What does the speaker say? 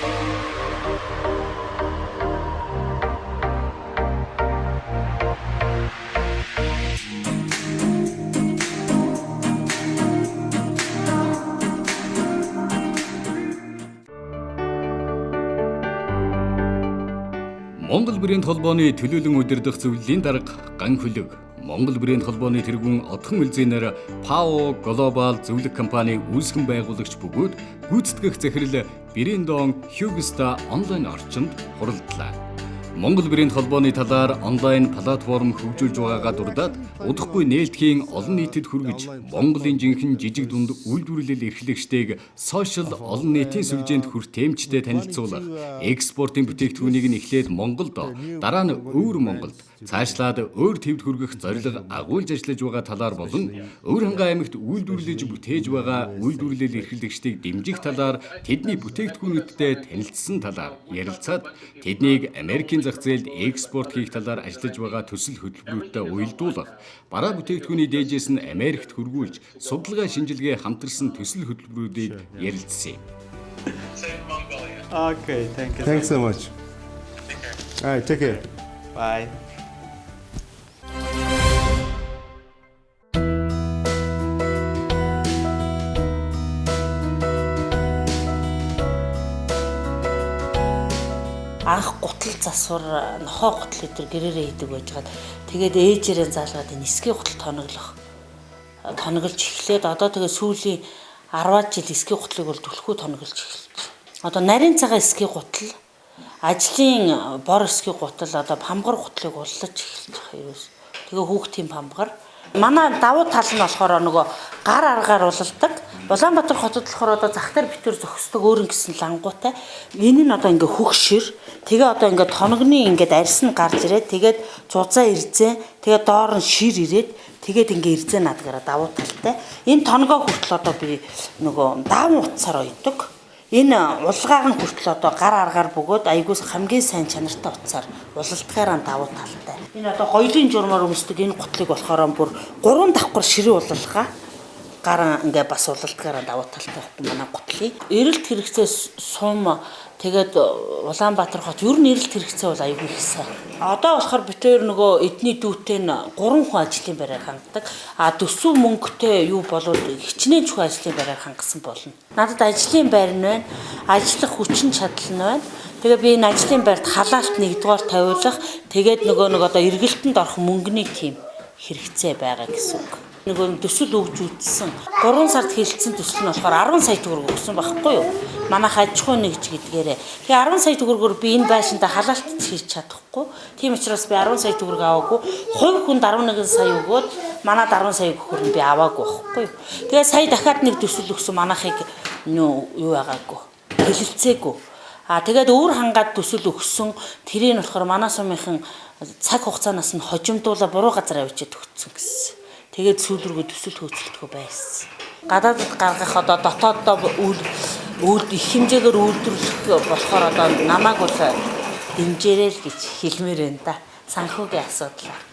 Монгол брэнд холбооны төлөөлөн удирдах зөвлөлийн дарга Ган Хөлөг, Монгол брэнд холбооны тэргүүн Одхон Мэлзэнээр ПАО Глобал зөвлөх компани үүсгэн байгуулагч бөгөөд гүйцэтгэх захирал Брэндон Хьюгста онлайн орчинд хуралдлаа. Монгол брэнд холбооны талаар онлайн платформ хөгжүүлж байгаагаа дурдаад удахгүй нээлтхийн олон нийтэд хүргэж Монголын жинхэнэ жижиг дунд үйлдвэрлэл эрхлэгчдийг сошиал олон нийтийн сүлжээнд хүртээмжтэй танилцуулах, экспортын бүтээгдэхүүнийг нь эхлээд Монголд, дараа нь өөр Монголд цаашлаад өөр төвд хүргэх зорилго агуулж ажиллаж байгаа талаар болон Өвөрхангай аймагт үйлдвэрлэж бүтээж байгаа үйлдвэрлэл эрхлэгчдийг дэмжих талаар тэдний бүтээгдэхүүнүүдтэй танилцсан талаар ярилцаад тэднийг Америкийн зах зээлд экспорт хийх талаар ажиллаж байгаа төсөл хөтөлбөрүүдтэй уялдуулах, бараа бүтээгдэхүүний дээжээс нь Америкт хөргүүлж судалгаа шинжилгээ хамтарсан төсөл хөтөлбөрүүдийг ярилцсан юм. Okay, thank you. Thanks so much. All right, take care. Bye. Анх гутал засвар нохоо гутал өдр гэрээрээ хийдэг байжгаад тэгээд ээжээрээ заалгаад энэ эсгийн гутал тоноглож эхлээд одоо тэгээд сүүлийн 10 жил эсгийн гутлыг бол түлхүү тоноглож эхэлж. Одоо нарийн цагаан эсгийн гутал, ажлын бор эсгийн гутал, одоо памгар гутлыг уллаж эхэлж байгаа юм. Тэгээ хүүхдийн памгар. Манай давуу тал нь болохоор нөгөө гар аргаар улалдаг. Улаанбаатар хотод болохоор одоо зах дээр битүүр зогсдог өөрөн гэсэн лангуутай. Энэ нь одоо ингээ хөгшир. Тэгээ одоо ингээ тоногны ингээд арьс нь гарч ирээд тэгээд зузаан ирзээ. Тэгээд доор нь шир ирээд тэгээд ингээ ирзээ надгаараа давуу талтай. Энэ тоногоо хүртэл одоо би нөгөө даавн утсаар ойдог. Энэ улгаагийн хүртэл одоо гар аргаар бөгөөд айгуус хамгийн сайн чанартай утсаар улалдгаараа давуу талтай. Энэ одоо гоёлын журмаар өмсдөг энэ гутлыг болохоор бүр 3 давхар ширээ улалгаа гараа ингээ бас улалдгаараа давуу талтай манай гутлыг. Эрэлт хэрэгцээ сум тэгээд Улаанбаатар хот ер нь эрэлт хэрэгцээ бол аюул их сайн. Одоо болохоор битээр нөгөө эдний дүүтэй нь 3 хүн ажлын байраар ханддаг. Төсөв мөнгөтэй юу болоод хичнээн чухал ажлын байраар хангасан болно. Надад ажлын байр нь байна. Ажиллах хүчин чадал нь байна. Тэгээ би энэ ажлын байрт халаалт нэгдүгээр тавиулах, тэгээд нөгөө одоо эргэлтэнд орох мөнгөний тим хэрэгцээ байгаа гэсэн үг. Нөгөө төсөл өгж үзсэн 3 сард хэлэлцсэн төсөл нь болохоор 10 сая төгрөг өгсөн байхгүй юу? Манайх аж ахуй нэгж гэдгээрээ. Тэгээ 10 сая төгрөгөөр би энэ байшинтай халаалт хийж чадахгүй. Тийм учраас би 10 сая төгрөг аваагүй. Хувь хүнд 11 сая өгөөд манад 10 сая өгөхөр нь би аваагүй байхгүй юу? Тэгээ сая дахиад нэг төсөл өгсөн манайхыг юу байгаагүй. Хэлэлцээгүй. Тэгээд өөр хангаад төсөл өгсөн тэрийг нь болохоор манай сумынхан цаг хугацаанаас нь хожимдуулаа буруу газар авчиад өгсөн гэсэн. Тэгээд сүүл рүү төсөл хөөцөлтгөө байсан. Гадаадд гаргах одоо дотооддоо үйл их хэмжээгээр үйлдвэрлэх болохоор одоо намайг бол дэмжээрэй л гэж хэлмээр байна да. Санхүүгийн асуудал.